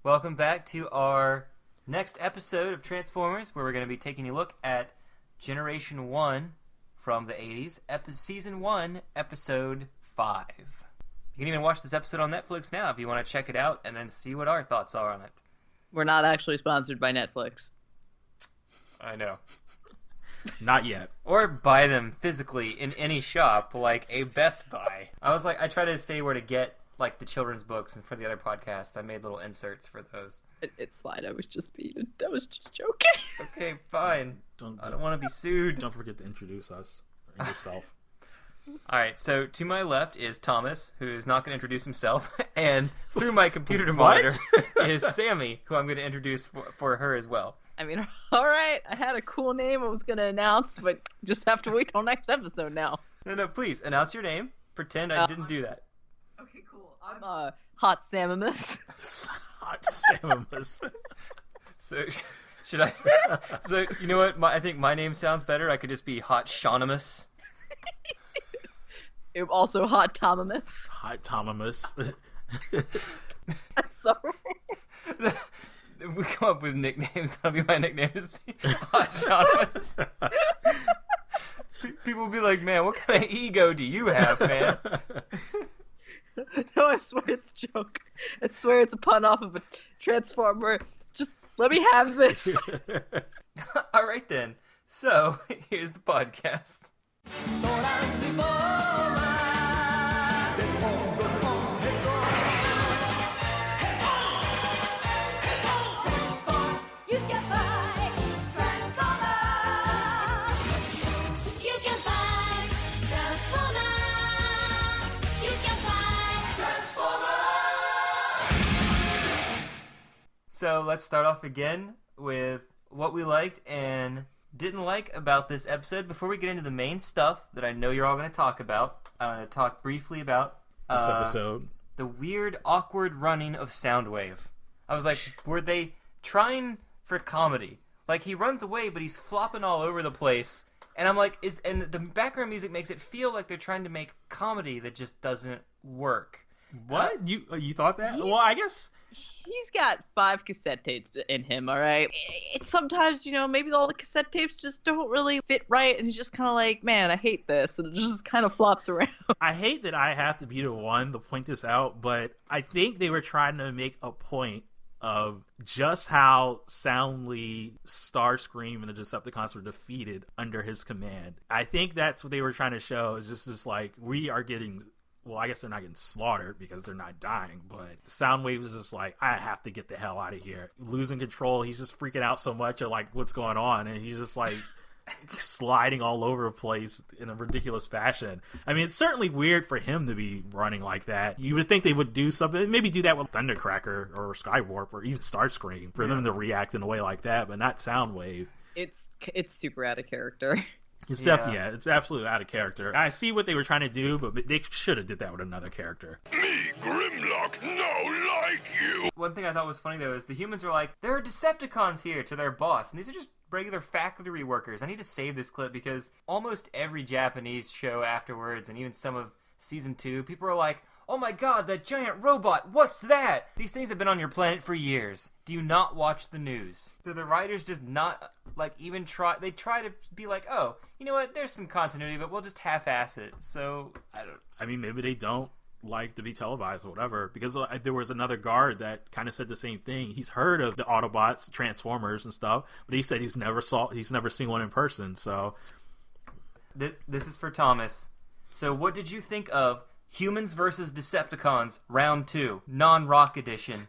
Welcome back to our next episode of Transformers, where we're going to be taking a look at Generation 1 from the 80s, Season 1, Episode 5. You can even watch this episode on Netflix now if you want to check it out and then see what our thoughts are on it. We're not actually sponsored by Netflix. I know. Not yet. Or buy them physically in any shop, like a Best Buy. I try to say where to get like the children's books, and for the other podcasts, I made little inserts for those. It's fine. I was just joking. Okay, fine. I don't want to be sued. Don't forget to introduce us or yourself. All right. So to my left is Thomas, who is not going to introduce himself, and through my computer monitor is Sammy, who I'm going to introduce for her as well. I mean, all right. I had a cool name I was going to announce, but just have to wait till next episode now. No, please announce your name. Pretend I didn't do that. Okay, cool. I'm Hot Samimus. Hot Samimus. So should I? So you know what? I think my name sounds better. I could just be Hot Shaunimus. Also Hot Tomimus. Hot Tomimus. I'm sorry. We come up with nicknames. That'll be my nickname. Is Hot Shaunimus. People will be like, "Man, what kind of ego do you have, man?" No, I swear it's a joke. I swear it's a pun off of a Transformer. Just let me have this. All right, then. So, here's the podcast. So let's start off again with what we liked and didn't like about this episode. Before we get into the main stuff that I know you're all going to talk about, I'm going to talk briefly about this episode. The weird, awkward running of Soundwave. I was like, were they trying for comedy? Like, he runs away, but he's flopping all over the place. And I'm like, and the background music makes it feel like they're trying to make comedy that just doesn't work. What? You thought that? Well, I guess he's got 5 cassette tapes in him, all right? It's sometimes, maybe all the cassette tapes just don't really fit right, and he's just kind of like, man, I hate this, and it just kind of flops around. I hate that I have to be the one to point this out, but I think they were trying to make a point of just how soundly Starscream and the Decepticons were defeated under his command. I think that's what they were trying to show, is just like, we are getting... Well, I guess they're not getting slaughtered because they're not dying, but Soundwave is just like, I have to get the hell out of here. Losing control, he's just freaking out so much at like what's going on, and he's just like sliding all over the place in a ridiculous fashion. I mean, it's certainly weird for him to be running like that. You would think they would do something, maybe do that with Thundercracker or Skywarp or even Starscream for them to react in a way like that, but not Soundwave. It's super out of character. It's definitely, it's absolutely out of character. I see what they were trying to do, but they should have did that with another character. Me, Grimlock, no like you! One thing I thought was funny, though, is the humans are like, there are Decepticons here to their boss, and these are just regular factory workers. I need to save this clip because almost every Japanese show afterwards, and even some of Season 2, people are like, oh my god, that giant robot, what's that? These things have been on your planet for years. Do you not watch the news? Do the writers just not, like, even try? They try to be like, oh, you know what, there's some continuity, but we'll just half-ass it. So, I mean, maybe they don't like to be televised or whatever, because there was another guard that kind of said the same thing. He's heard of the Autobots, Transformers and stuff, but he said he's never seen one in person, so. This is for Thomas. So what did you think of Humans vs. Decepticons, Round 2, Non-Rock Edition?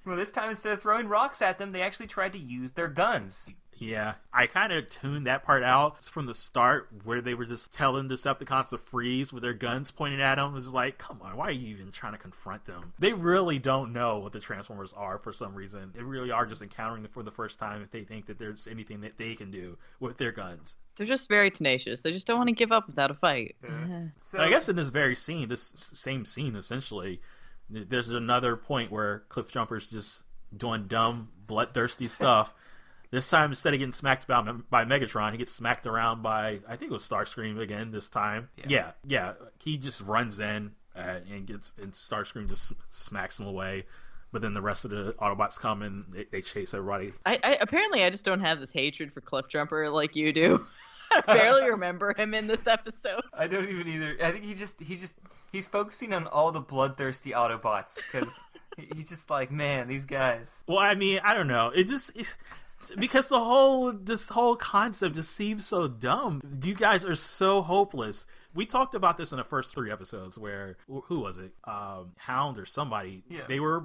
Well, this time, instead of throwing rocks at them, they actually tried to use their guns. Yeah, I kind of tuned that part out from the start, where they were just telling Decepticons to freeze with their guns pointed at them. It was like, come on, why are you even trying to confront them? They really don't know what the Transformers are for some reason. They really are just encountering them for the first time if they think that there's anything that they can do with their guns. They're just very tenacious. They just don't want to give up without a fight. Yeah. So, I guess in this very scene, this same scene essentially, there's another point where Cliffjumper's just doing dumb, bloodthirsty stuff. This time, instead of getting smacked by Megatron, he gets smacked around by, I think it was Starscream again this time. Yeah. He just runs in, and Starscream just smacks him away. But then the rest of the Autobots come and they chase everybody. I apparently I just don't have this hatred for Cliffjumper like you do. I barely remember him in this episode. I don't even either. I think he's focusing on all the bloodthirsty Autobots because he's just like, man, these guys. Well, I mean, I don't know. Because this whole concept just seems so dumb. You guys are so hopeless. We talked about this in the first 3 episodes where, who was it? Hound or somebody. Yeah. They were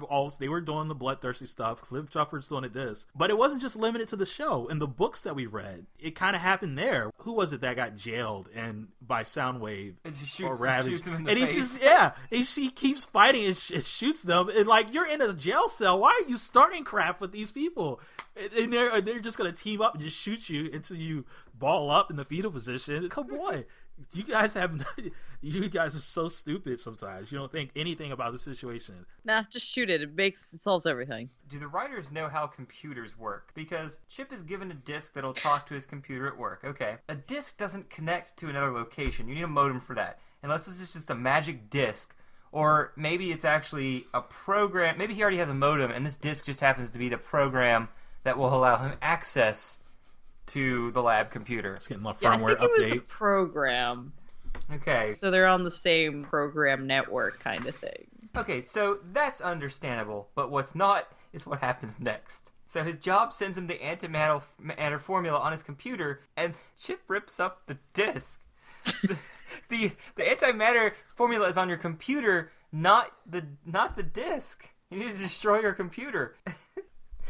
doing the bloodthirsty stuff. Cliffjumper's doing this. But it wasn't just limited to the show. In the books that we read, it kind of happened there. Who was it that got jailed by Soundwave? And she or shoots, Ravage? shoots him in the and face. She keeps fighting and shoots them. And like, you're in a jail cell. Why are you starting crap with these people? And they're just going to team up and just shoot you until you ball up in the fetal position. Come on. You guys are so stupid sometimes. You don't think anything about the situation. Nah, just shoot it. It solves everything. Do the writers know how computers work? Because Chip is given a disk that'll talk to his computer at work. Okay. A disk doesn't connect to another location. You need a modem for that. Unless this is just a magic disk. Or maybe it's actually a program. Maybe he already has a modem and this disk just happens to be the program that will allow him access to the lab computer. It's getting a I firmware think it was a update. program. Okay. So they're on the same program network kind of thing. Okay, so that's understandable, but what's not is what happens next. So his job sends him the antimatter formula on his computer, and Chip rips up the disk. the antimatter formula is on your computer, not the disk. You need to destroy your computer.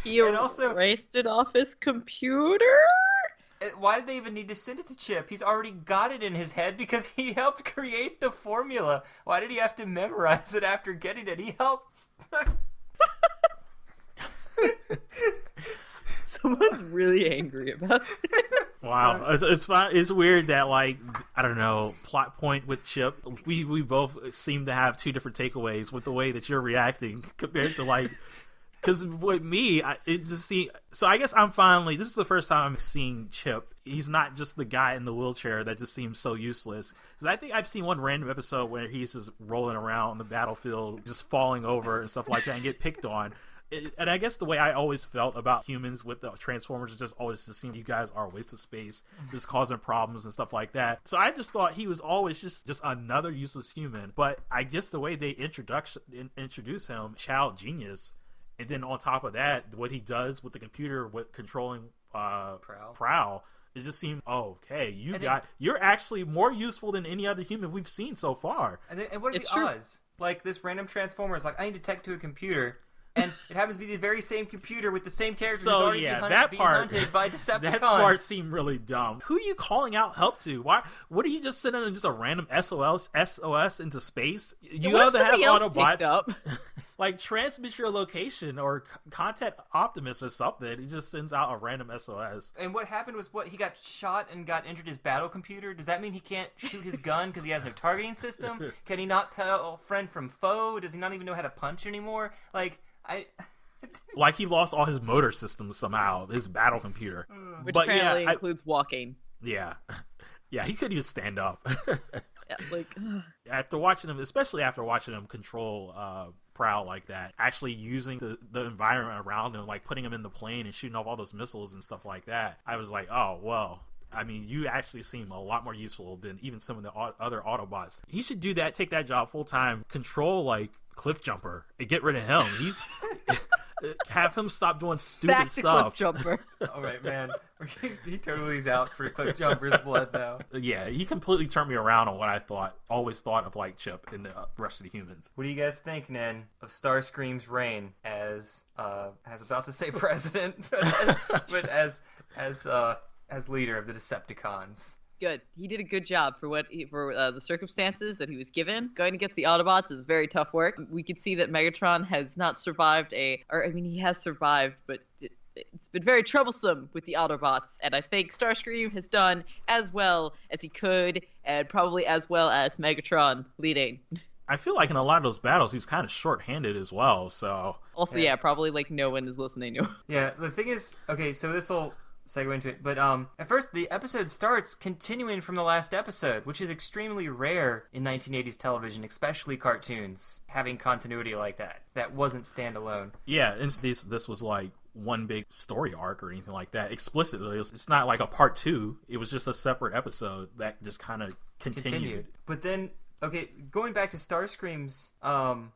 He And also- erased it off his computer? Why did they even need to send it to Chip? He's already got it in his head because he helped create the formula. Why did he have to memorize it after getting it? He helped. Someone's really angry about it. Wow, it's fine. It's weird that, like, I don't know, plot point with Chip. We both seem to have 2 different takeaways with the way that you're reacting compared to, like, because with me, it just seems. So I guess I'm finally. This is the first time I'm seeing Chip. He's not just the guy in the wheelchair that just seems so useless. Because I think I've seen one random episode where he's just rolling around on the battlefield, just falling over and stuff like that, and get picked on. And I guess the way I always felt about humans with the Transformers is just always to seem you guys are a waste of space, just causing problems and stuff like that. So I just thought he was always just another useless human. But I guess the way they introduce him, child genius, and then on top of that, what he does with the computer with controlling Prowl. It just seemed, okay, you're actually more useful than any other human we've seen so far. And what are It's the true. odds? Like, this random Transformer is like, I need to tech to a computer, and it happens to be the very same computer with the same character who's already being hunted by Decepticons. That part seemed really dumb. Who are you calling out help to? What are you just sending just a random SOS into space? You What if have to have somebody else Autobots picked up? like transmit your location or contact Optimus or something. He just sends out a random SOS. And what happened was he got shot and got injured his battle computer. Does that mean he can't shoot his gun because he has no targeting system? Can he not tell friend from foe? Does he not even know how to punch anymore? Like he lost all his motor systems somehow, his battle computer. Which But apparently yeah, includes walking. Yeah, he couldn't even stand up. Yeah, like, After watching him, especially after watching him control Prowl like that, actually using the environment around him, like putting him in the plane and shooting off all those missiles and stuff like that, I was like, oh, well, I mean, you actually seem a lot more useful than even some of the other Autobots. He should do that, take that job full time, control like Cliffjumper, and get rid of him. He's have him stop doing stupid back to stuff. Cliffjumper. All right, man. He totally is out for Cliffjumper's blood now. Yeah, he completely turned me around on what I always thought of like Chip and the rest of the humans. What do you guys think, Nen, of Starscream's reign as about to say president, but as leader of the Decepticons? Good. He did a good job for the circumstances that he was given. Going against the Autobots is very tough work. We could see that Megatron has not survived he has survived, but it's been very troublesome with the Autobots. And I think Starscream has done as well as he could, and probably as well as Megatron leading. I feel like in a lot of those battles, he's kind of short-handed as well. So Also, yeah, probably like no one is listening to him. Yeah, the thing is, okay, so segue into it. But at first, the episode starts continuing from the last episode, which is extremely rare in 1980s television, especially cartoons, having continuity like that. That wasn't standalone. Yeah, and this was like one big story arc or anything like that. Explicitly, it's not like a part 2. It was just a separate episode that just kind of continued. But then, okay, going back to Starscream's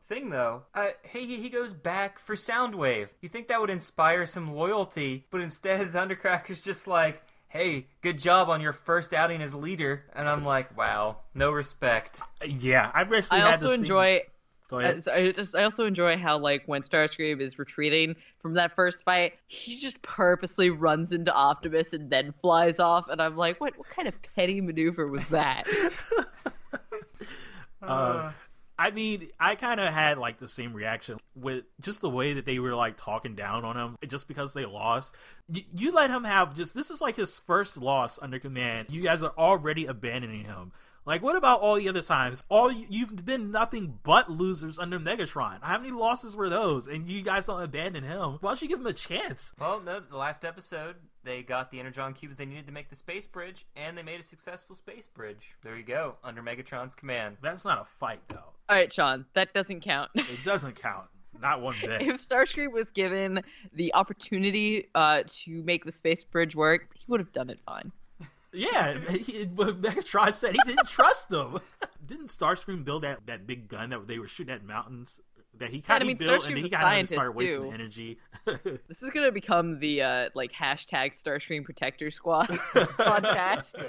thing though, he goes back for Soundwave. You think that would inspire some loyalty, but instead Thundercracker's just like, hey, good job on your first outing as leader. And I'm like, wow, no respect. Yeah, I basically I also enjoy. Go ahead. I also enjoy how, like, when Starscream is retreating from that first fight, he just purposely runs into Optimus and then flies off, and I'm like, what kind of petty maneuver was that? I mean, I kind of had like the same reaction with just the way that they were like talking down on him just because they lost. You let him have this is like his first loss under command. You guys are already abandoning him. Like, what about all the other times? You've been nothing but losers under Megatron. How many losses were those? And you guys don't abandon him. Why don't you give him a chance? Well, no, the last episode, they got the Energon cubes they needed to make the space bridge, and they made a successful space bridge. There you go, under Megatron's command. That's not a fight, though. All right, Sean, that doesn't count. It doesn't count. Not one bit. If Starscream was given the opportunity to make the space bridge work, he would have done it fine. Yeah, but Megatron said he didn't trust them. Didn't Starscream build that big gun that they were shooting at mountains? That he kind of built, and then he kind of started wasting energy. This is going to become the like hashtag Starscream Protector Squad podcast.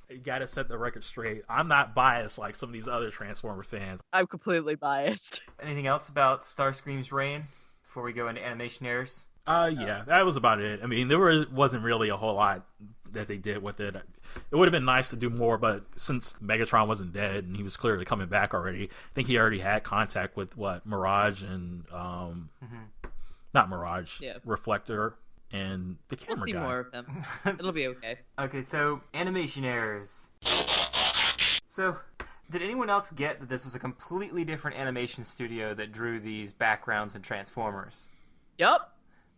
You got to set the record straight. I'm not biased like some of these other Transformer fans. I'm completely biased. Anything else about Starscream's reign before we go into animation errors? Yeah, that was about it. I mean, wasn't really a whole lot that they did with it. It would have been nice to do more, but since Megatron wasn't dead and he was clearly coming back already, I think he already had contact with Mirage and not Mirage, Reflector and the camera We'll see guy. more of them. It'll be okay. Okay, so animation errors. So, did anyone else get that this was a completely different animation studio that drew these backgrounds and Transformers? Yup.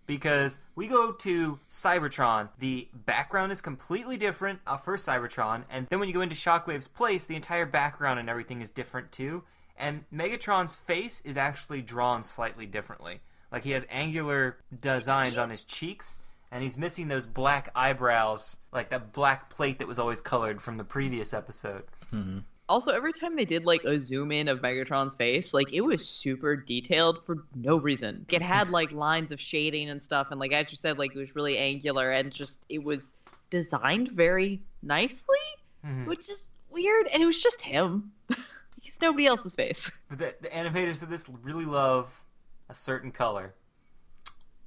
Because we go to Cybertron, the background is completely different for Cybertron, and then when you go into Shockwave's place, the entire background and everything is different too, and Megatron's face is actually drawn slightly differently. Like, he has angular designs on his cheeks, and he's missing those black eyebrows, like that black plate that was always colored from the previous episode. Mm-hmm. Also, every time they did, like, a zoom in of Megatron's face, like, it was super detailed for no reason. It had, like, lines of shading and stuff, and, like, as you said, like, it was really angular, and just, it was designed very nicely, which is weird, and it was just him. He's nobody else's face. But the animators of this really love a certain color.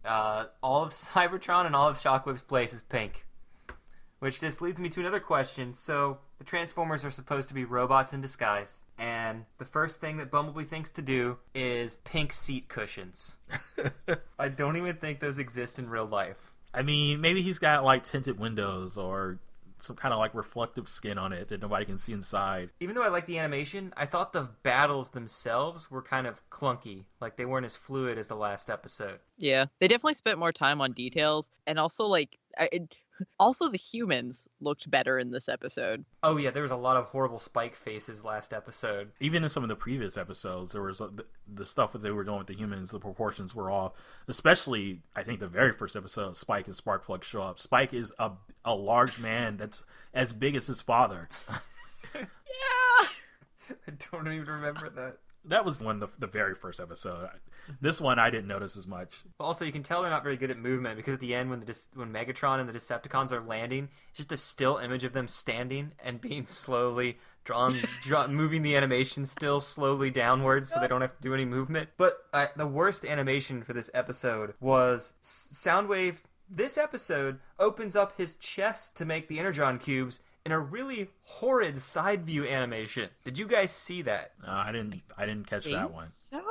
All of Cybertron and all of Shockwave's place is pink. Which just leads me to another question. So, the Transformers are supposed to be robots in disguise, and the first thing that Bumblebee thinks to do is pink seat cushions. I don't even think those exist in real life. I mean, maybe he's got like tinted windows or some kind of like reflective skin on it that nobody can see inside. Even though I like the animation, I thought the battles themselves were kind of clunky. Like, they weren't as fluid as the last episode. Yeah, they definitely spent more time on details, and also, like, also the humans looked better in this episode. Oh yeah, there was a lot of horrible Spike faces last episode. Even in some of the previous episodes, there was the stuff that they were doing with the humans, the proportions were off. Especially, I think the very first episode, Spike and Sparkplug show up. Spike is a large man that's as big as his father. Yeah! I don't even remember that. That was the very first episode. This one I didn't notice as much. Also, you can tell they're not very good at movement, because at the end, when Megatron and the Decepticons are landing, it's just a still image of them standing and being slowly drawn moving the animation still slowly downwards, so they don't have to do any movement. But the worst animation for this episode was Soundwave. This episode opens up his chest to make the Energon cubes in a really horrid side view animation. Did you guys see that? I didn't catch that one. So?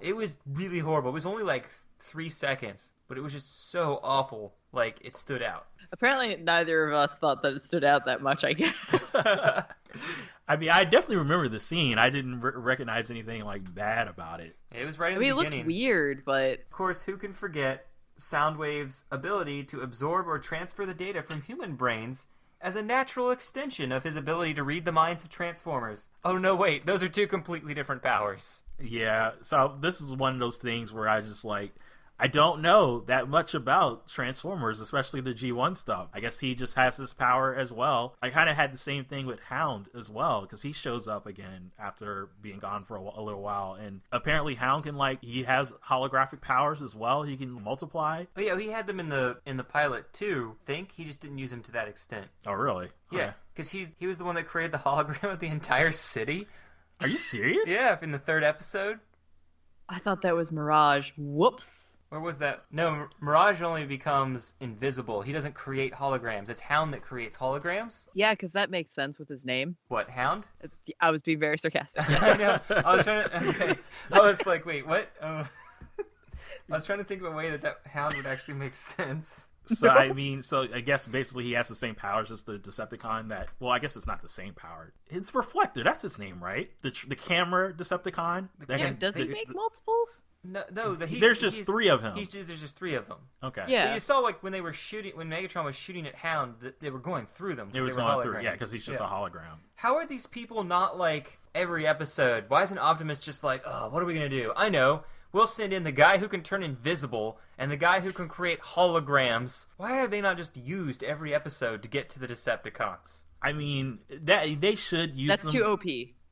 It was really horrible. It was only like 3 seconds, but it was just so awful. Like, it stood out. Apparently, neither of us thought that it stood out that much, I guess. I mean, I definitely remember the scene. I didn't recognize anything like bad about it. It was right in I mean, the it beginning. looked weird, but Of course, who can forget Soundwave's ability to absorb or transfer the data from human brains as a natural extension of his ability to read the minds of Transformers. Oh no, wait, those are two completely different powers. Yeah, so this is one of those things where I just like, I don't know that much about Transformers, especially the G1 stuff. I guess he just has this power as well. I kind of had the same thing with Hound as well, because he shows up again after being gone for a little while. And apparently Hound can, like, he has holographic powers as well. He can multiply. Oh yeah, he had them in the pilot too. I think he just didn't use them to that extent. Oh, really? Yeah, because he was the one that created the hologram of the entire city. Are you serious? Yeah, in the 3rd episode. I thought that was Mirage. Whoops. Where was that? No, Mirage only becomes invisible. He doesn't create holograms. It's Hound that creates holograms. Yeah, because that makes sense with his name. What, Hound? I was being very sarcastic. I know. I was trying to... Okay. I was like, wait, what? I was trying to think of a way that Hound would actually make sense. So, I mean, so I guess basically he has the same powers as the Decepticon that... Well, I guess it's not the same power. It's Reflector. That's his name, right? The camera Decepticon? Does he make multiples? No, there's just 3 of him. There's just 3 of them. Okay. Yeah. But you saw, like, when Megatron was shooting at Hound, they were going through them. It was going through, yeah, because he's just a hologram. How are these people not, like, every episode? Why isn't Optimus just like, oh, what are we going to do? I know. We'll send in the guy who can turn invisible and the guy who can create holograms. Why are they not just used every episode to get to the Decepticons? I mean, they should use them. That's too OP.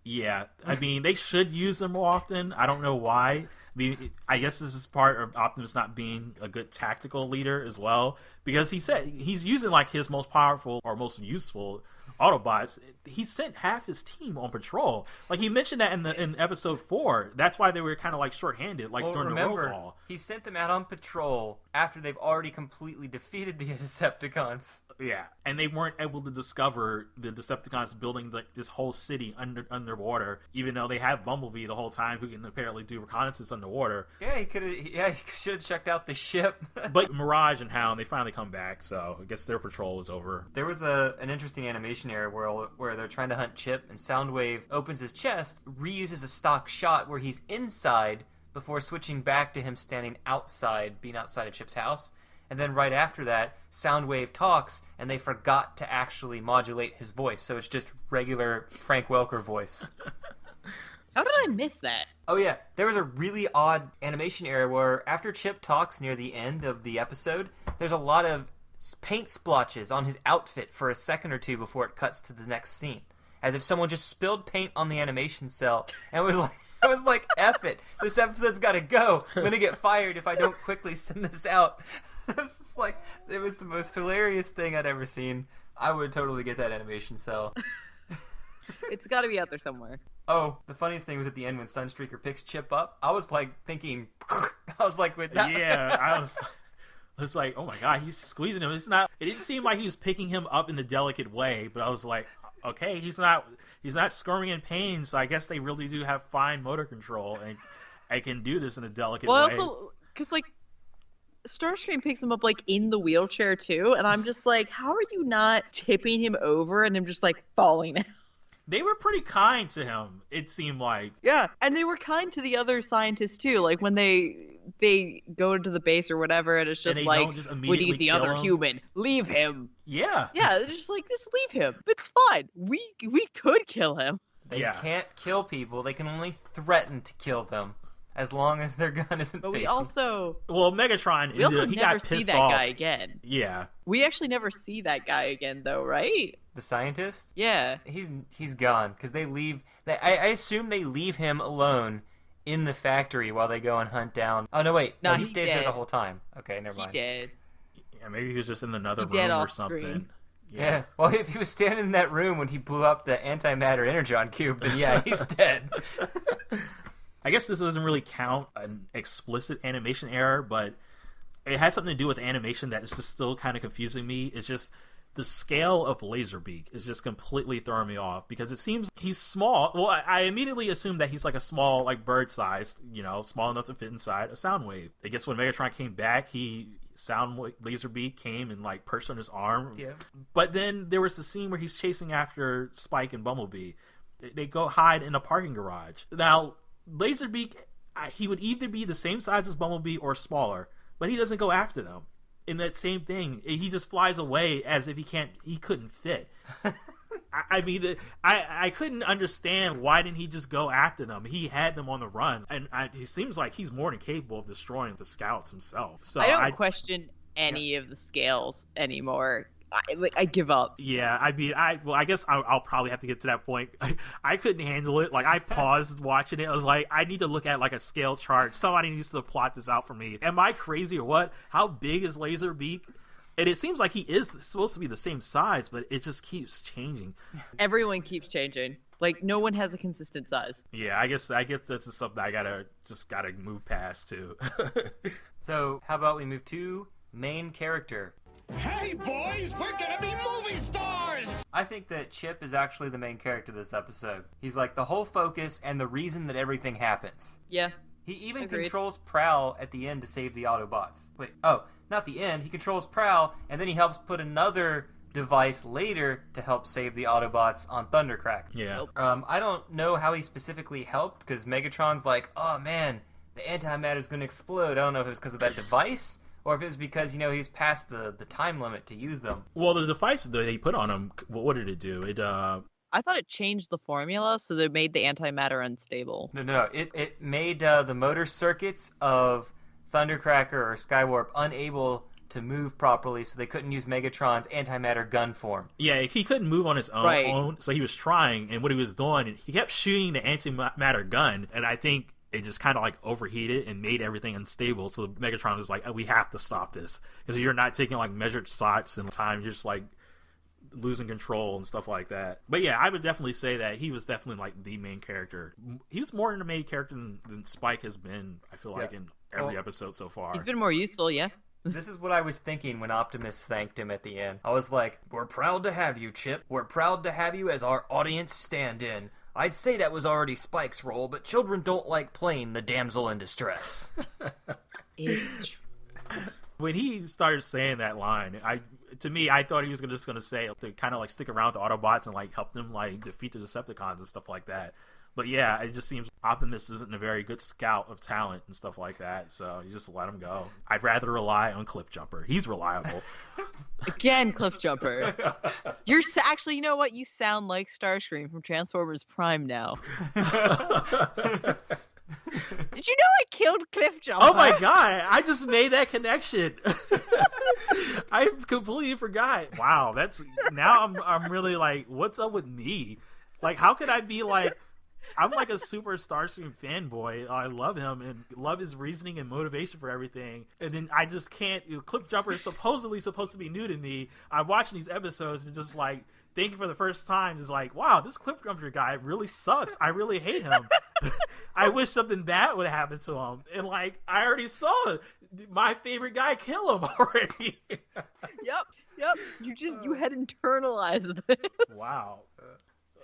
Yeah. I mean, they should use them more often. I don't know why. I mean, I guess this is part of Optimus not being a good tactical leader as well. Because he said he's using, like, his most powerful or most useful Autobots. He sent half his team on patrol. Like, he mentioned that in episode 4. That's why they were kind of like shorthanded, like during the roll call. He sent them out on patrol after they've already completely defeated the Decepticons. Yeah, and they weren't able to discover the Decepticons building this whole city underwater, even though they have Bumblebee the whole time, who can apparently do reconnaissance underwater. Yeah, he should have checked out the ship. But Mirage and Hound, they finally come back, so I guess their patrol was over. There was an interesting animation error where they're trying to hunt Chip, and Soundwave opens his chest, reuses a stock shot where he's inside before switching back to him standing outside, being outside of Chip's house. And then right after that, Soundwave talks, and they forgot to actually modulate his voice, so it's just regular Frank Welker voice. How did I miss that? Oh yeah, there was a really odd animation error where after Chip talks near the end of the episode, there's a lot of paint splotches on his outfit for a second or two before it cuts to the next scene. As if someone just spilled paint on the animation cell, and was like... I was like, F it. This episode's got to go. I'm going to get fired if I don't quickly send this out. I was just like, it was the most hilarious thing I'd ever seen. I would totally get that animation cell. It's got to be out there somewhere. Oh, the funniest thing was at the end when Sunstreaker picks Chip up. I was like thinking, I was like, with that. Yeah, I was like, oh my god, he's squeezing him. It didn't seem like he was picking him up in a delicate way, but I was like, okay, he's not squirming in pain, so I guess they really do have fine motor control and I can do this in a delicate way. Well, also, because, like, Starscream picks him up, like, in the wheelchair, too, and I'm just like, how are you not tipping him over and him just, like, falling down? They were pretty kind to him, it seemed like. Yeah, and they were kind to the other scientists, too. Like, when they go into the base or whatever, and it's just like, we need the other human. Leave him. Yeah. Yeah, it's just like, just leave him. It's fine. We could kill him. They can't kill people. They can only threaten to kill them. As long as their gun isn't But facing. we also... Well, Megatron, We also he never got see pissed that off. guy again. Yeah. We actually never see that guy again, though, right? The scientist? Yeah. He's gone. Because they leave... I assume they leave him alone in the factory while they go and hunt down... Oh, no, wait. No, he he's stays dead. there the whole time. Okay, never mind. He did. Yeah, maybe he was just in another He dead room or off something. screen. Yeah. Well, if he was standing in that room when he blew up the antimatter energon cube, then yeah, he's dead. I guess this doesn't really count an explicit animation error, but it has something to do with animation that is just still kind of confusing me. It's just the scale of Laserbeak is just completely throwing me off because it seems he's small. Well, I immediately assumed that he's like a small, like bird-sized, small enough to fit inside a Soundwave. I guess when Megatron came back, Laserbeak came and like perched on his arm. Yeah. But then there was the scene where he's chasing after Spike and Bumblebee. They go hide in a parking garage. Now, Laserbeak, he would either be the same size as Bumblebee or smaller, but he doesn't go after them. In that same thing, he just flies away as if he couldn't fit. I mean, I couldn't understand why didn't he just go after them? He had them on the run, and he seems like he's more than capable of destroying the scouts himself. So I don't question any of the scales anymore. I give up. Yeah, I mean, I guess I'll probably have to get to that point. I couldn't handle it. Like, I paused watching it. I was like, I need to look at like a scale chart. Somebody needs to plot this out for me. Am I crazy or what? How big is Laserbeak? And it seems like he is supposed to be the same size, but it just keeps changing. Everyone keeps changing. Like, no one has a consistent size. Yeah, I guess that's just something I gotta move past too. So, how about we move to main character? Hey, boys, we're gonna be movie stars! I think that Chip is actually the main character this episode. He's like the whole focus and the reason that everything happens. Yeah. He even Agreed. controls Prowl at the end to save the Autobots. Wait, not the end. He controls Prowl, and then he helps put another device later to help save the Autobots on Thundercracker. Yeah. I don't know how he specifically helped, because Megatron's like, oh man, the antimatter's going to explode. I don't know if it was because of that device, or if it was because, he's past the time limit to use them. Well, the device that they put on him, what did it do? I thought it changed the formula, so they made the antimatter unstable. No. It made the motor circuits of Thundercracker or Skywarp unable to move properly, so they couldn't use Megatron's antimatter gun form. Yeah, he couldn't move on his own, Right. So he was trying, and what he was doing, he kept shooting the antimatter gun, and I think it just kind of like overheated and made everything unstable. So Megatron was like, we have to stop this, because you're not taking like measured shots and time, you're just like losing control and stuff like that. But yeah, I would definitely say that he was definitely like the main character. He was more in the main character than Spike has been, I feel like, in every episode so far. He's been more useful, yeah. This is what I was thinking when Optimus thanked him at the end. I was like, we're proud to have you, Chip. We're proud to have you as our audience stand-in. I'd say that was already Spike's role, but children don't like playing the damsel in distress. It's When he started saying that line, I thought he was just going to say to kind of like stick around with the Autobots and like help them like defeat the Decepticons and stuff like that. But yeah, it just seems Optimus isn't a very good scout of talent and stuff like that, so you just let him go. I'd rather rely on Cliffjumper. He's reliable. Again, Cliffjumper. Actually, you know what? You sound like Starscream from Transformers Prime now. Did you know I killed Cliffjumper? Oh my god, I just made that connection. I completely forgot. Wow, now I'm really like, what's up with me? Like, how could I be like, I'm like a super Starscream fanboy. I love him and love his reasoning and motivation for everything. And then I just can't. Cliffjumper is supposedly supposed to be new to me. I'm watching these episodes and just like thinking for the first time, is like, wow, this Cliffjumper guy really sucks. I really hate him. I wish something bad would happen to him. And like, I already saw my favorite guy kill him already. Yep. You had internalized this. Wow.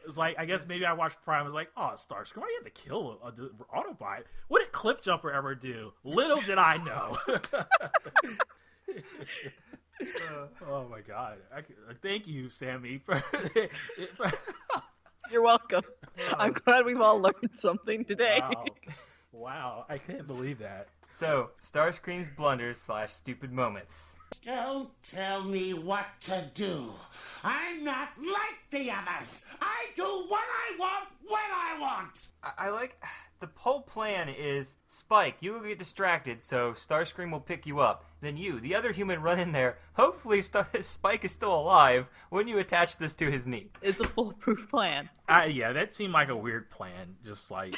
It's like, I guess maybe I watched Prime. I was like, oh, Starscream, why do you have to kill an Autobot? What did Cliffjumper ever do? Little did I know. Oh my god. Thank you, Sammy. You're welcome. I'm glad we've all learned something today. Wow. I can't believe that. So, Starscream's blunders / stupid moments. Don't tell me what to do. I'm not like the others. I do what I want when I want. I like the whole plan is Spike, you will get distracted, so Starscream will pick you up. Then you, the other human, run in there. Hopefully Spike is still alive when you attach this to his knee. It's a foolproof plan. Yeah, that seemed like a weird plan. Just like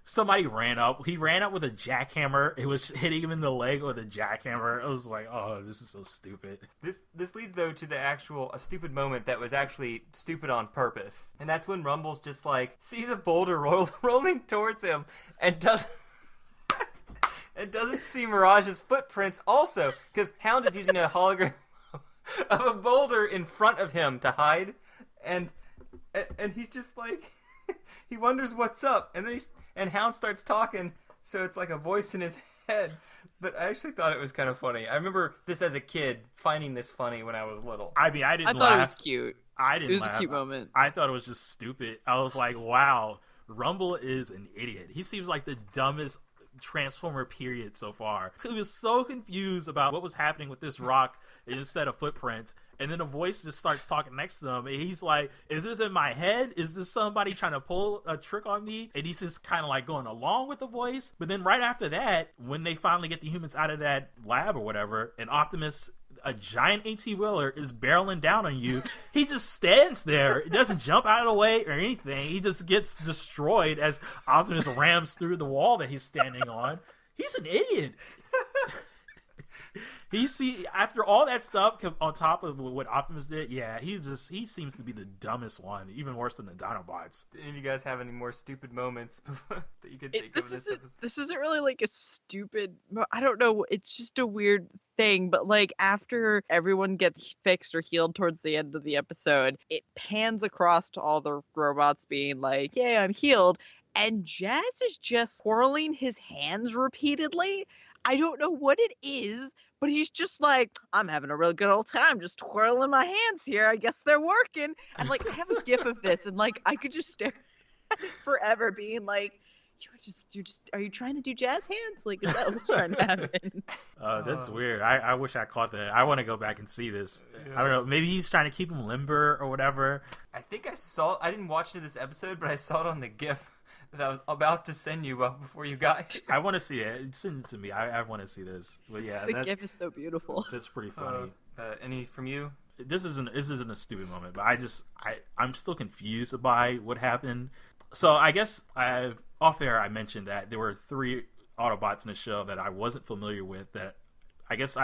somebody ran up. He ran up with a jackhammer. It was hitting him in the leg with a jackhammer. I was like, oh, this is so stupid. This leads, though, to a stupid moment that was actually stupid on purpose. And that's when Rumble's just like, sees a boulder rolling towards him and doesn't see Mirage's footprints also, because Hound is using a hologram of a boulder in front of him to hide, and he's just like, he wonders what's up, and then Hound starts talking, so it's like a voice in his head. But I actually thought it was kind of funny. I remember this as a kid, finding this funny when I was little. I mean, I didn't laugh. I thought it was cute. I didn't laugh. It was a cute moment. I thought it was just stupid. I was like, wow, Rumble is an idiot. He seems like the dumbest Transformer period so far. He was so confused about what was happening with this rock and just set of footprints. And then a voice just starts talking next to him. And he's like, is this in my head? Is this somebody trying to pull a trick on me? And he's just kind of like going along with the voice. But then right after that, when they finally get the humans out of that lab or whatever, and Optimus, a giant 18-wheeler, is barreling down on you, he just stands there. It doesn't jump out of the way or anything. He just gets destroyed as Optimus rams through the wall that he's standing on. He's an idiot. After all that stuff on top of what Optimus did, yeah, he seems to be the dumbest one, even worse than the Dinobots. Did any of you guys have any more stupid moments that you could think of this episode? This isn't really like a stupid, I don't know, it's just a weird thing, but like after everyone gets fixed or healed towards the end of the episode, it pans across to all the robots being like, yay, I'm healed, and Jazz is just twirling his hands repeatedly. I don't know what it is, but he's just like, I'm having a real good old time just twirling my hands here. I guess they're working. And like, I have a gif of this, and like, I could just stare at it forever, being like, are you trying to do jazz hands? Like, is that what's trying to happen? That's weird. I wish I caught that. I want to go back and see this. Yeah. I don't know. Maybe he's trying to keep him limber or whatever. I think I didn't watch it in this episode, but I saw it on the gif that I was about to send you before you got here. I want to see it. Send it to me. I want to see this. But yeah, the GIF is so beautiful. That's pretty funny. Any from you? This isn't a stupid moment, but I'm still confused by what happened. So I guess off air I mentioned that there were 3 Autobots in the show that I wasn't familiar with. That I guess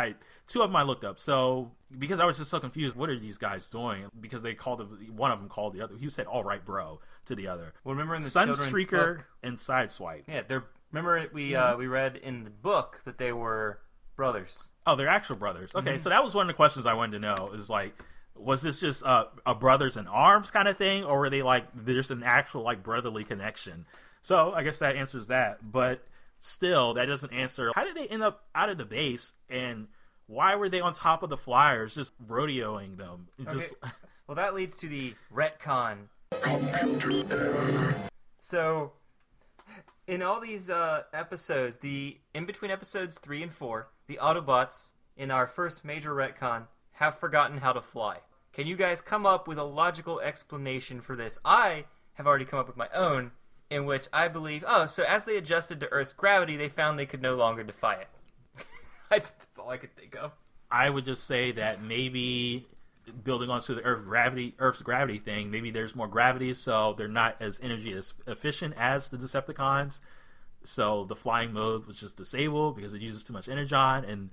2 of them I looked up. So because I was just so confused, what are these guys doing? Because they called one of them called the other. He said, "All right, bro," to the other. Well, remember in the Sunstreaker book, and Sideswipe. Yeah, remember we read in the book that they were brothers. Oh, they're actual brothers. Okay, so that was one of the questions I wanted to know. Is like, was this just a brothers in arms kind of thing, or were they like there's an actual like brotherly connection? So I guess that answers that, but still, that doesn't answer how did they end up out of the base, and why were they on top of the flyers just rodeoing them? Well, that leads to the retcon. So, in all these episodes, in between episodes 3 and 4, the Autobots, in our first major retcon, have forgotten how to fly. Can you guys come up with a logical explanation for this? I have already come up with my own, in which I believe, so as they adjusted to Earth's gravity, they found they could no longer defy it. That's all I could think of. I would just say that maybe building onto the Earth's gravity thing, maybe there's more gravity, so they're not as energy as efficient as the Decepticons. So the flying mode was just disabled because it uses too much energon. And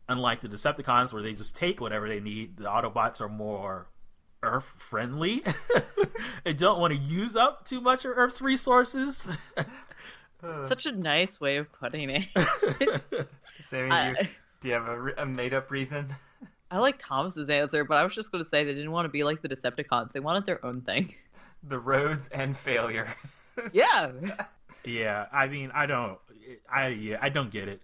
unlike the Decepticons, where they just take whatever they need, the Autobots are more Earth friendly and don't want to use up too much of Earth's resources. Such a nice way of putting it. Sammy, do you have a made-up reason? I like Thomas's answer, but I was just going to say they didn't want to be like the Decepticons. They wanted their own thing. The roads and failure. Yeah. Yeah, I mean, I don't get it.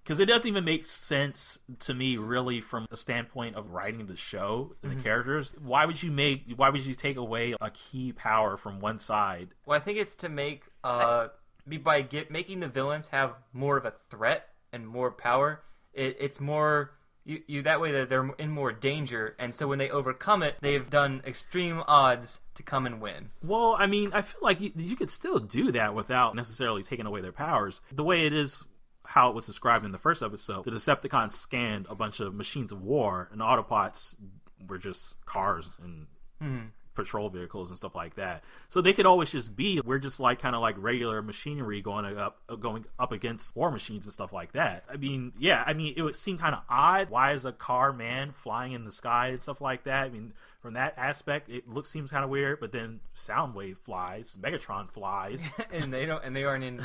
Because it doesn't even make sense to me, really, from a standpoint of writing the show and the characters. Why would you take away a key power from one side? Well, I think it's to make making the villains have more of a threat and more power. It's more you that way that they're in more danger, and so when they overcome it, they've done extreme odds to come and win. Well, I mean, I feel like you could still do that without necessarily taking away their powers. The way it is. How it was described in the first episode, the Decepticons scanned a bunch of machines of war, and the Autobots were just cars and patrol vehicles and stuff like that. So they could always just be, we're just like kind of like regular machinery going up against war machines and stuff like that. I mean, it would seem kind of odd. Why is a car man flying in the sky and stuff like that? I mean, from that aspect, it seems kind of weird. But then Soundwave flies, Megatron flies, and they aren't in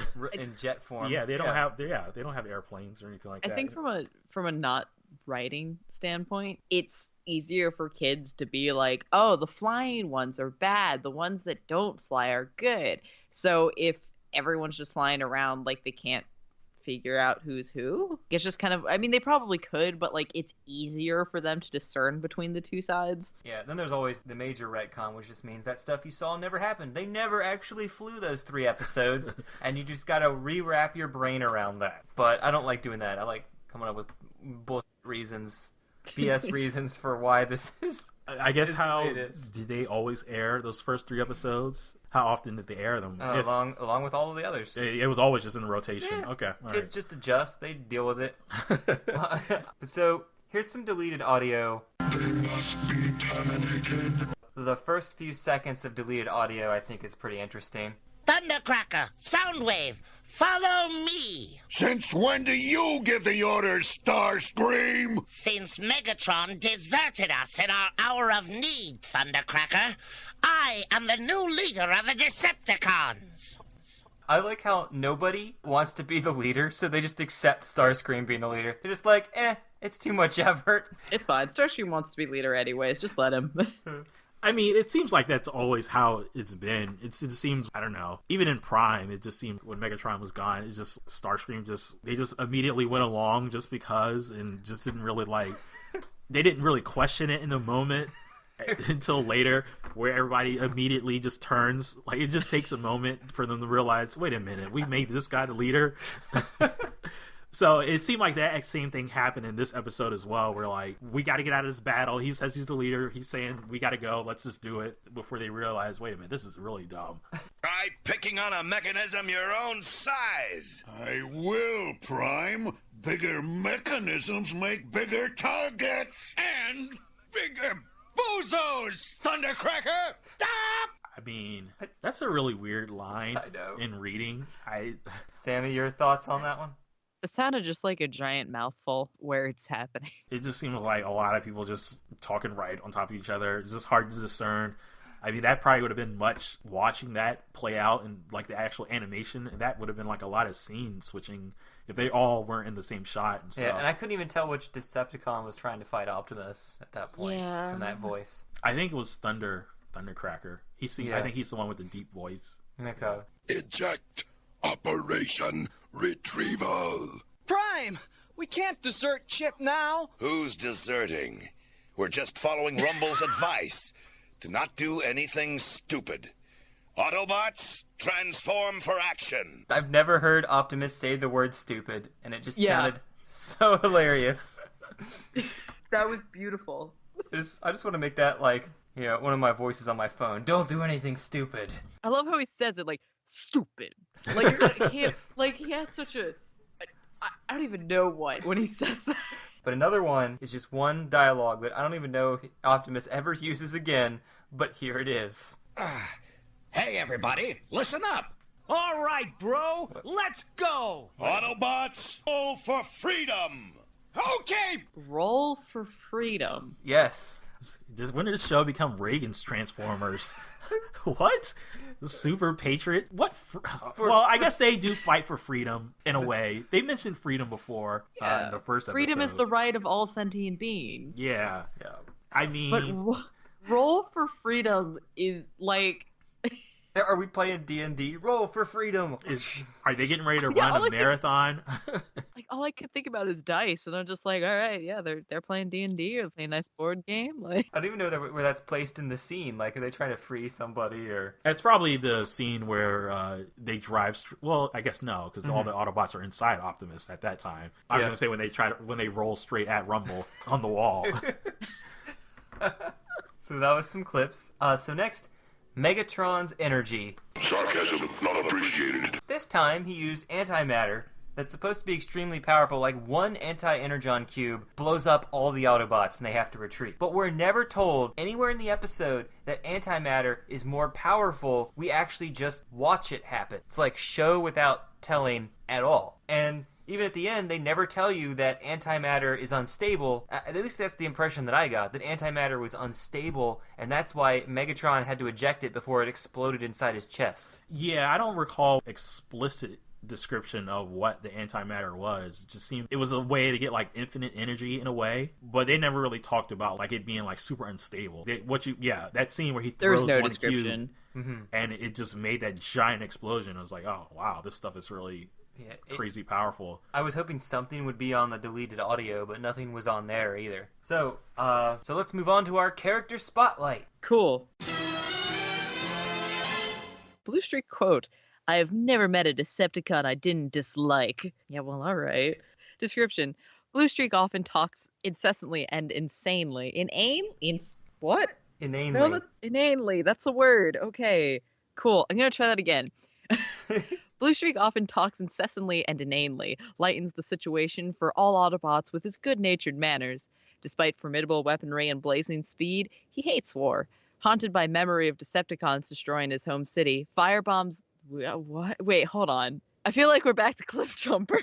jet form. Yeah, they don't have airplanes or anything like that. I think from a not writing standpoint, it's easier for kids to be like, oh, the flying ones are bad, the ones that don't fly are good. So if everyone's just flying around like they can't figure out who's who. It's just kind of, I mean, they probably could, but like it's easier for them to discern between the two sides. Yeah, then there's always the major retcon, which just means that stuff you saw never happened. They never actually flew those 3 episodes, and you just gotta rewrap your brain around that. But I don't like doing that. I like coming up with bullshit reasons, BS reasons for why this is. I guess is the how way it is. did they always air those first 3 episodes? How often did they air them? Along with all of the others. It was always just in rotation. Yeah. Okay, all Kids right. just adjust. They deal with it. So here's some deleted audio. They must be terminated. The first few seconds of deleted audio, I think, is pretty interesting. Thundercracker, Soundwave, follow me. Since when do you give the orders, Starscream? Since Megatron deserted us in our hour of need, Thundercracker, I am the new leader of the Decepticons. I like how nobody wants to be the leader, so they just accept Starscream being the leader. They're just like, it's too much effort. It's fine. Starscream wants to be leader anyways. Just let him. I mean, it seems like that's always how it's been. It just seems, I don't know. Even in Prime, it just seemed when Megatron was gone, it's just Starscream they just immediately went along just because, and just didn't really they didn't really question it in the moment until later, where everybody immediately just turns. Like, it just takes a moment for them to realize, wait a minute, we made this guy the leader. So it seemed like that same thing happened in this episode as well, where like, we got to get out of this battle. He says he's the leader. He's saying we got to go. Let's just do it, before they realize, wait a minute, this is really dumb. Try picking on a mechanism your own size. I will, Prime. Bigger mechanisms make bigger targets. And bigger bozos, Thundercracker! Stop! I mean, that's a really weird line I know. in reading. Sammy, your thoughts on that one? It sounded just like a giant mouthful where it's happening. It just seems like a lot of people just talking right on top of each other. It's just hard to discern. I mean, that probably would have been much watching that play out, and like the actual animation. That would have been like a lot of scene switching if they all weren't in the same shot and stuff. Yeah, and I couldn't even tell which Decepticon was trying to fight Optimus at that point from that voice. I think it was Thundercracker. Yeah. I think he's the one with the deep voice. Okay. Eject. Operation Retrieval. Prime! We can't desert Chip now! Who's deserting? We're just following Rumble's advice to not do anything stupid. Autobots, transform for action. I've never heard Optimus say the word stupid, and it just Yeah. sounded so hilarious. That was beautiful. I just want to make that like, one of my voices on my phone. Don't do anything stupid. I love how he says it like, stupid. Like, he has such a... I don't even know what when he says that. But another one is just one dialogue that I don't even know if Optimus ever uses again, but here it is. Hey, everybody, listen up. All right, bro, let's go. Autobots, go for freedom. Okay. Roll for freedom. Yes. When did the show become Reagan's Transformers? What? The Super Patriot? What? Well, I guess they do fight for freedom in a way. They mentioned freedom before in the first episode. Freedom is the right of all sentient beings. Yeah. Yeah. I mean... But roll for freedom is like... Are we playing D&D? Roll for freedom. Are they getting ready to Yeah, run a marathon? Like, all I could think about is dice, and I'm just like, all right, yeah, they're playing D&D, or playing a nice board game. Like, I don't even know where that's placed in the scene. Like, are they trying to free somebody or... That's probably the scene where they drive... Well, I guess no, because all the Autobots are inside Optimus at that time. I was Yeah. going to say when they roll straight at Rumble on the wall. So that was some clips. So next, Megatron's energy. Sarcasm not appreciated. This time, he used antimatter that's supposed to be extremely powerful. Like, one anti-energon cube blows up all the Autobots and they have to retreat. But we're never told anywhere in the episode that antimatter is more powerful. We actually just watch it happen. It's like show without telling at all. And even at the end, they never tell you that antimatter is unstable. At least that's the impression that I got, that antimatter was unstable, and that's why Megatron had to eject it before it exploded inside his chest. Yeah, I don't recall explicit description of what the antimatter was. It just seemed it was a way to get like infinite energy in a way, but they never really talked about like it being like super unstable. That scene where he there was throws no one description. cube and it just made that giant explosion. I was like, oh wow, this stuff is really Yeah, crazy powerful. I was hoping something would be on the deleted audio, but nothing was on there either. So let's move on to our character spotlight. Cool. Blue Streak quote, I have never met a Decepticon I didn't dislike. Yeah, well, all right. Description, Blue Streak often talks incessantly and insanely. What? Inanely. No, inanely. That's a word. Okay, cool. I'm going to try that again. Blue Streak often talks incessantly and inanely, lightens the situation for all Autobots with his good-natured manners. Despite formidable weaponry and blazing speed, he hates war. Haunted by memory of Decepticons destroying his home city, firebombs... What? Wait, hold on. I feel like we're back to Cliff Jumper.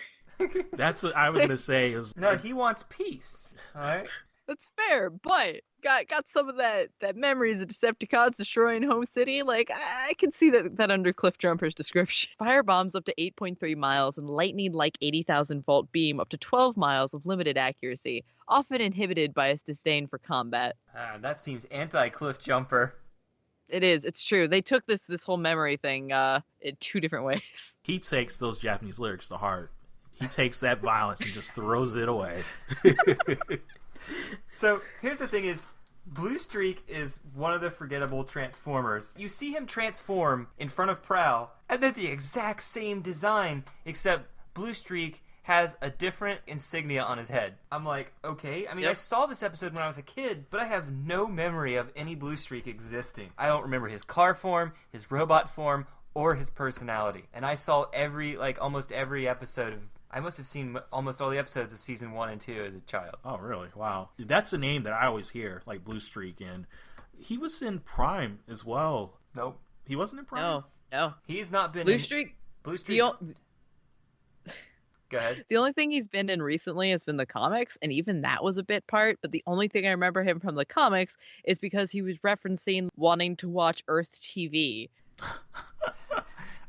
That's what I was going to say. No, he wants peace. All right? That's fair, but got some of that memories of Decepticons destroying home city. Like, I can see that under Cliff Jumper's description. Firebombs up to 8.3 miles and lightning like 80,000 volt beam up to 12 miles of limited accuracy, often inhibited by his disdain for combat. That seems anti-Cliff Jumper. It is. It's true. They took this whole memory thing in two different ways. He takes those Japanese lyrics to heart. He takes that violence and just throws it away. So here's the thing is, Blue Streak is one of the forgettable Transformers. You see him transform in front of Prowl, and they're the exact same design, except Blue Streak has a different insignia on his head. I'm like, okay. I mean, Yep. I saw this episode when I was a kid, but I have no memory of any Blue Streak existing. I don't remember his car form, his robot form, or his personality. And I saw almost every episode of... I must have seen almost all the episodes of season 1 and 2 as a child. Oh, really? Wow. That's a name that I always hear, like Blue Streak, and he was in Prime as well. Nope. He wasn't in Prime? No. He's not been Blue in... Streak... Blue Streak... Go ahead. The only thing he's been in recently has been the comics, and even that was a bit part, but the only thing I remember him from the comics is because he was referencing wanting to watch Earth TV.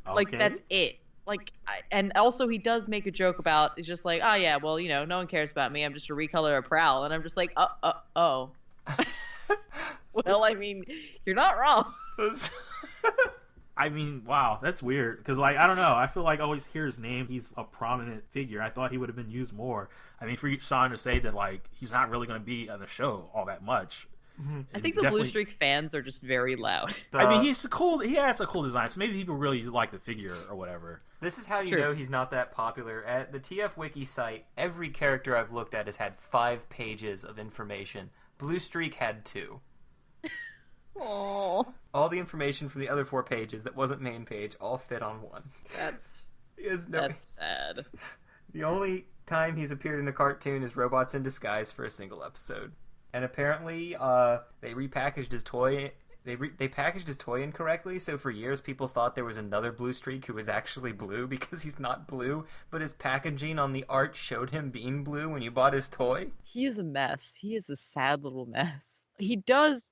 Like, Okay. that's it. Like, and also he does make a joke about, it's just like, oh yeah, well, no one cares about me, I'm just a recolor of Prowl, and I'm just like, oh. Well, I mean, you're not wrong. I mean, wow, that's weird. Because, I don't know. I feel like I always hear his name. He's a prominent figure. I thought he would have been used more. I mean, for Sean to say that, he's not really going to be on the show all that much. Mm-hmm. I think the Blue Streak fans are just very loud. I mean, he has a cool design, so maybe people really like the figure or whatever. This is how you True. know he's not that popular. At the TF Wiki site, every character I've looked at has had 5 pages of information. Blue Streak had 2. Aww. All the information from the other 4 pages that wasn't main page all fit on one. That's sad. The only time he's appeared in a cartoon is Robots in Disguise for a single episode. And apparently, they repackaged his toy. They packaged his toy incorrectly, so for years people thought there was another Blue Streak who was actually blue because he's not blue, but his packaging on the art showed him being blue when you bought his toy. He is a mess. He is a sad little mess. He does,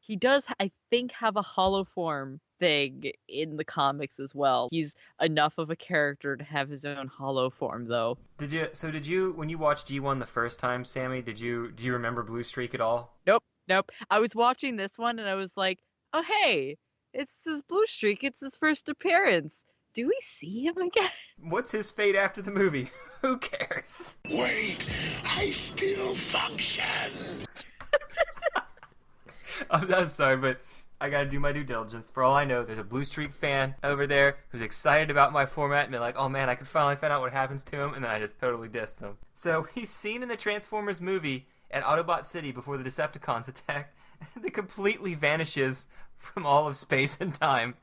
I think, have a hollow form thing in the comics as well. He's enough of a character to have his own hollow form, though. Did you when you watched G1 the first time, Sammy, do you remember Blue Streak at all? Nope. I was watching this one and I was like, oh hey, it's this Blue Streak. It's his first appearance. Do we see him again? What's his fate after the movie? Who cares? Wait, I still function. I'm sorry, but I gotta do my due diligence. For all I know, there's a Blue Streak fan over there who's excited about my format and be like, oh man, I can finally find out what happens to him, and then I just totally dissed him. So he's seen in the Transformers movie at Autobot City before the Decepticons attack, and it completely vanishes from all of space and time.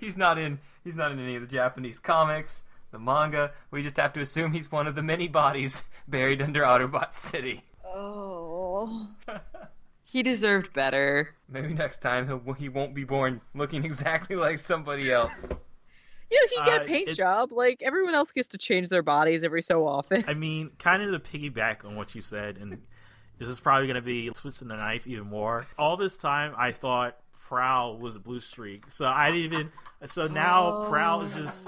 He's not in any of the Japanese comics, the manga. We just have to assume he's one of the many bodies buried under Autobot City. Oh. He deserved better. Maybe next time he won't be born looking exactly like somebody else. He get a paint job. Like, everyone else gets to change their bodies every so often. I mean, kind of to piggyback on what you said, and this is probably going to be twisting the knife even more. All this time, I thought Prowl was a Blue Streak. So now Prowl is just...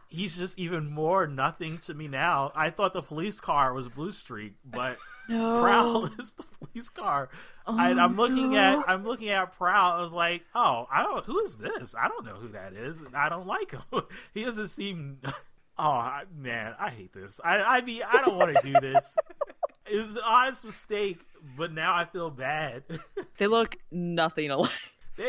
He's just even more nothing to me now. I thought the police car was a Blue Streak, but No. Prowl is the police car. And I'm looking at Prowl. I was like, who is this? I don't know who that is. And I don't like him. He doesn't seem Man, I hate this. I mean, I don't want to do this. It was an honest mistake, but now I feel bad. They look nothing alike.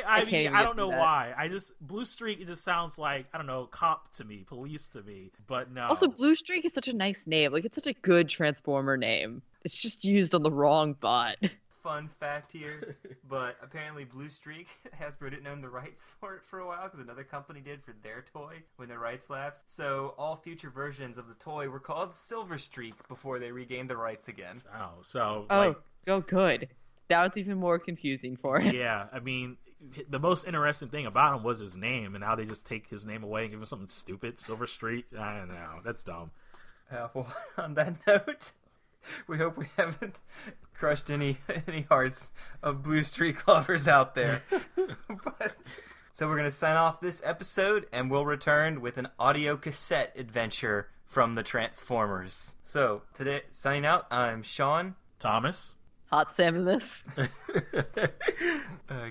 I don't know why. Blue Streak, it just sounds like, I don't know, cop to me, police to me, but no. Also, Blue Streak is such a nice name. Like, it's such a good Transformer name. It's just used on the wrong bot. Fun fact here, but apparently Blue Streak, Hasbro didn't own the rights for it for a while because another company did for their toy when their rights lapsed. So all future versions of the toy were called Silver Streak before they regained the rights again. Good. Now it's even more confusing for it. Yeah, I mean, the most interesting thing about him was his name, and now they just take his name away and give him something stupid, Silver Streak. I don't know, that's dumb. Well, on that note, we hope we haven't crushed any hearts of Blue Streak lovers out there. So we're going to sign off this episode, and we'll return with an audio cassette adventure from the Transformers. So, today, signing out, I'm Sean. Thomas. Hot Samus.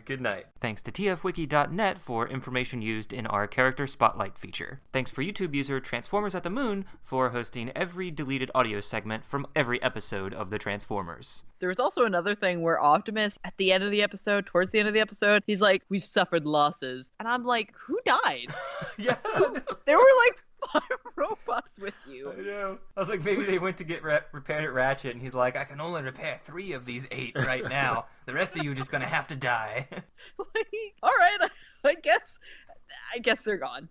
Good night. Thanks to tfwiki.net for information used in our Character Spotlight feature. Thanks for YouTube user Transformers at the Moon for hosting every deleted audio segment from every episode of the Transformers. There was also another thing where Optimus, at the end of the episode, towards the end of the episode, he's like, "We've suffered losses." And I'm like, who died? Yeah. There were like 5 robots with you. I know. I was like, maybe they went to get repaired at Ratchet, and he's like, "I can only repair 3 of these 8 right now. The rest of you are just gonna have to die." All right, I guess they're gone.